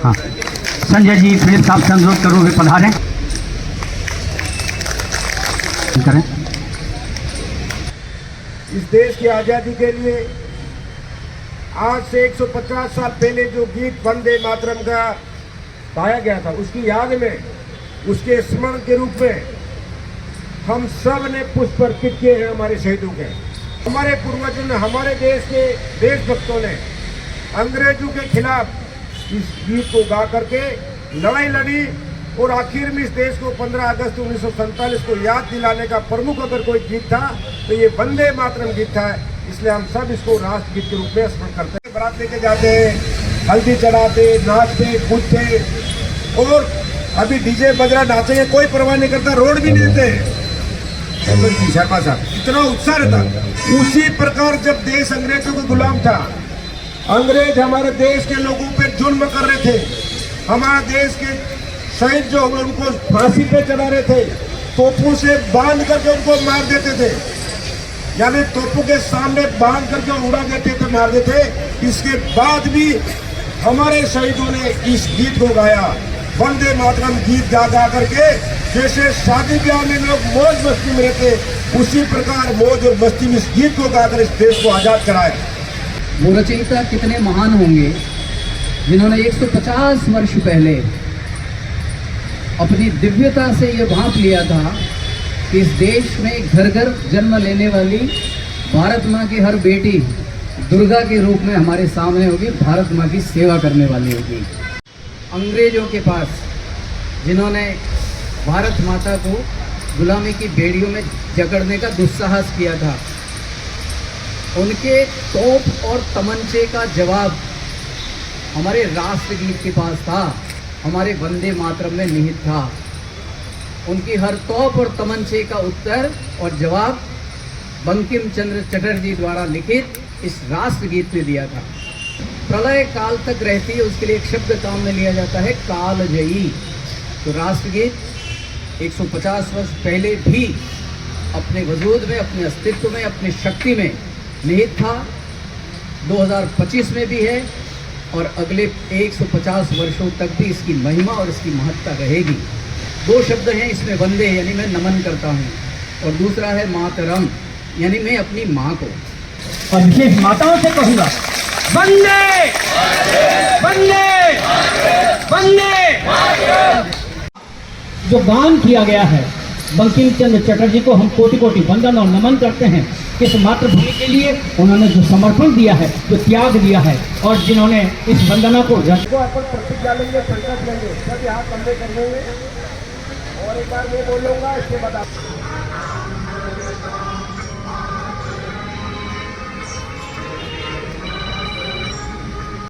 हाँ, संजय जी प्रेस साहब से अनुरोध करो वे पधारें करें। इस देश की आज़ादी के लिए आज से 150 साल पहले जो गीत वंदे मातरम का गाया गया था, उसकी याद में, उसके स्मरण के रूप में हम सब ने पुष्प अर्पित किए हैं हमारे शहीदों के। हमारे पूर्वजों ने, हमारे देश के देशभक्तों ने अंग्रेजों के खिलाफ इस गीत को गा करके लड़ाई लड़ी और आखिर में इस देश को 15 अगस्त 1947 को याद दिलाने का प्रमुख अगर कोई गीत था तो ये वंदे मातरम गीत था। इसलिए हम सब इसको राष्ट्रगीत के रूप में स्मरण करते हैं। बारात लेके जाते हैं, हल्दी चढ़ाते, नाचते कूदते, और अभी डीजे बजरा नाचेंगे कोई परवाह नहीं करता, रोड भी नहीं देते शर्मा साहब, इतना उत्साह रहता। उसी प्रकार जब देश अंग्रेजों का गुलाम था, अंग्रेज हमारे देश के लोगों पे जुल्म कर रहे थे, हमारे देश के शहीद जो उनको फांसी पे चढ़ा रहे थे, तोपों से बांध करके उनको मार देते थे, यानी तोपों के सामने बांध करके उड़ा देते थे, मार देते। इसके बाद भी हमारे शहीदों ने इस गीत को गाया, वंदे मातरम गीत गा गा करके। जैसे शादी ब्याह में लोग मौज मस्ती में रहते, उसी प्रकार मौज और मस्ती में इस गीत को गाकर इस देश को आजाद कराया। वो रचयिता कितने महान होंगे जिन्होंने 150 वर्ष पहले अपनी दिव्यता से ये भांप लिया था कि इस देश में घर घर जन्म लेने वाली भारत माँ की हर बेटी दुर्गा के रूप में हमारे सामने होगी, भारत माँ की सेवा करने वाली होगी। अंग्रेजों के पास जिन्होंने भारत माता को गुलामी की बेड़ियों में जकड़ने का दुस्साहस किया था, उनके तोप और तमंचे का जवाब हमारे राष्ट्रगीत के पास था, हमारे वंदे मातरम में निहित था। उनकी हर तोप और तमंचे का उत्तर और जवाब बंकिम चंद्र चटर्जी द्वारा लिखित इस राष्ट्रगीत में दिया था। प्रलय काल तक रहती है, उसके लिए एक शब्द काम में लिया जाता है, कालजयी। तो राष्ट्रगीत 150 वर्ष पहले भी अपने वजूद में, अपने अस्तित्व में, अपनी शक्ति में निहित था, 2025 में भी है और अगले 150 वर्षों तक भी इसकी महिमा और इसकी महत्ता रहेगी। दो शब्द हैं इसमें, वंदे यानी मैं नमन करता हूँ, और दूसरा है मातरम यानी मैं अपनी माँ को। और विशेष माताओं से कहूँगा, वंदे वंदे वंदे। जो गान किया गया है बंकिम चंद्र चटर्जी को हम कोटि कोटि वंदन और नमन करते हैं। इस मातृभूमि के लिए उन्होंने जो समर्पण दिया है, जो त्याग दिया है, और जिन्होंने इस वंदना को अपन प्रतिज्ञा लेंगे, संकल्प लेंगे, सभी हाथ कंधे कर लेंगे और एक बार मैं बोलूँगा, इसके बाद आप